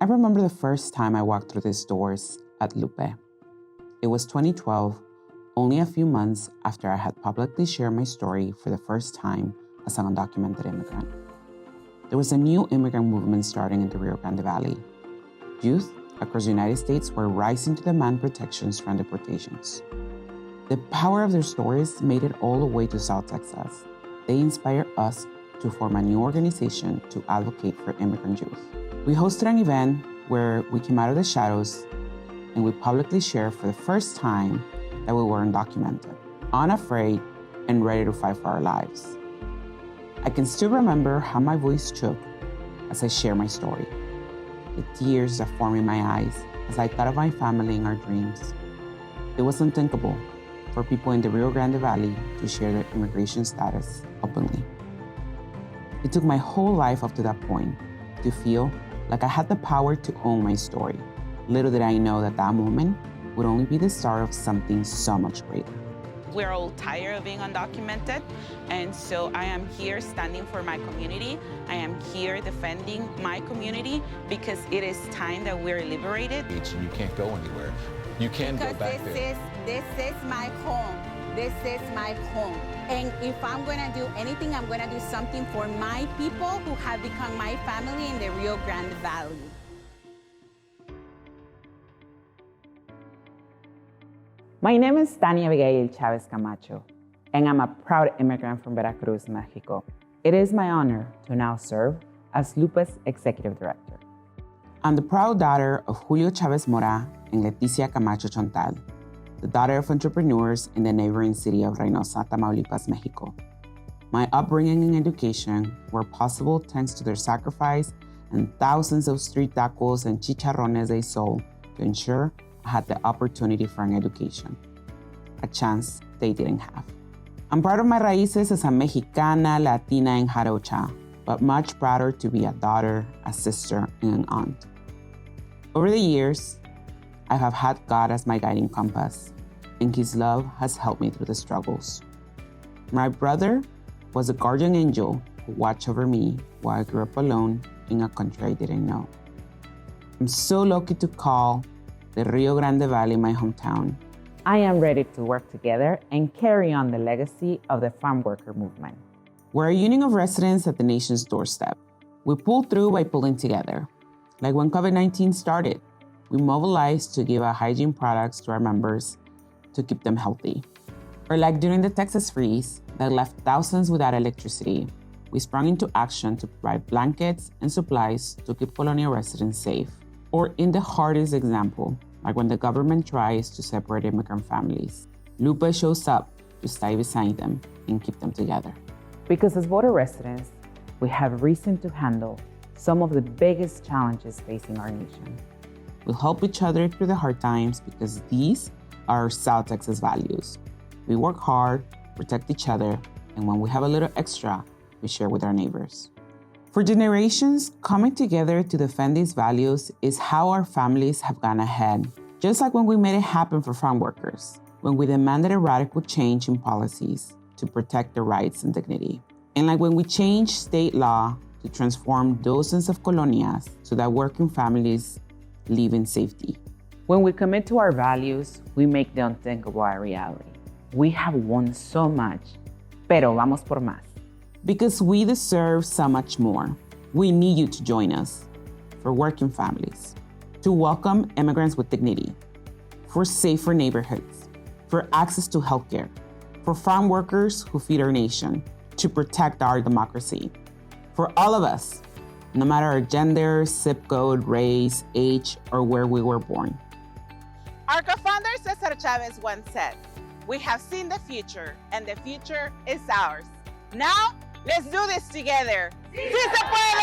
I remember the first time I walked through these doors at LUPE. It was 2012, only a few months after I had publicly shared my story for the first time as an undocumented immigrant. There was a new immigrant movement starting in the Rio Grande Valley. Youth across the United States were rising to demand protections from deportations. The power of their stories made it all the way to South Texas. They inspired us to form a new organization to advocate for immigrant youth. We hosted an event where we came out of the shadows and we publicly shared for the first time that we were undocumented, unafraid, and ready to fight for our lives. I can still remember how my voice shook as I shared my story, the tears that formed in my eyes as I thought of my family and our dreams. It was unthinkable for people in the Rio Grande Valley to share their immigration status openly. It took my whole life up to that point to feel like I had the power to own my story. Little did I know that that moment would only be the start of something so much greater. We're all tired of being undocumented, and so I am here standing for my community. I am here defending my community because it is time that we're liberated. You can't go anywhere. You can go back there. This is my home. This is my home. And if I'm gonna do anything, I'm gonna do something for my people who have become my family in the Rio Grande Valley. My name is Tania A. Chavez Camacho, and I'm a proud immigrant from Veracruz, Mexico. It is my honor to now serve as LUPE's Executive Director. I'm the proud daughter of Julio Chavez Mora and Leticia Camacho Chontal, the daughter of entrepreneurs in the neighboring city of Reynosa, Tamaulipas, Mexico. My upbringing and education were possible thanks to their sacrifice and thousands of street tacos and chicharrones they sold to ensure I had the opportunity for an education, a chance they didn't have. I'm proud of my raíces as a Mexicana, Latina, and Jarocha, but much prouder to be a daughter, a sister, and an aunt. Over the years, I have had God as my guiding compass, and His love has helped me through the struggles. My brother was a guardian angel who watched over me while I grew up alone in a country I didn't know. I'm so lucky to call the Rio Grande Valley my hometown. I am ready to work together and carry on the legacy of the farm worker movement. We're a union of residents at the nation's doorstep. We pulled through by pulling together. Like when COVID-19 started, we mobilized to give out hygiene products to our members to keep them healthy. Or like during the Texas freeze that left thousands without electricity, we sprung into action to provide blankets and supplies to keep colonial residents safe. Or in the hardest example, like when the government tries to separate immigrant families, LUPE shows up to stay beside them and keep them together. Because as border residents, we have reason to handle some of the biggest challenges facing our nation. We'll help each other through the hard times because these are our South Texas values. We work hard, protect each other, and when we have a little extra, we share with our neighbors. For generations, coming together to defend these values is how our families have gone ahead. Just like when we made it happen for farm workers, when we demanded a radical change in policies to protect their rights and dignity. And like when we changed state law to transform dozens of colonias so that working families live in safety. When we commit to our values, we make the unthinkable a reality. We have won so much, pero vamos por más. Because we deserve so much more. We need you to join us for working families, to welcome immigrants with dignity, for safer neighborhoods, for access to healthcare, for farm workers who feed our nation, to protect our democracy. For all of us, no matter our gender, zip code, race, age, or where we were born. Our co-founder Cesar Chavez once said, "We have seen the future, and the future is ours." Now, let's do this together. ¡Sí se puede!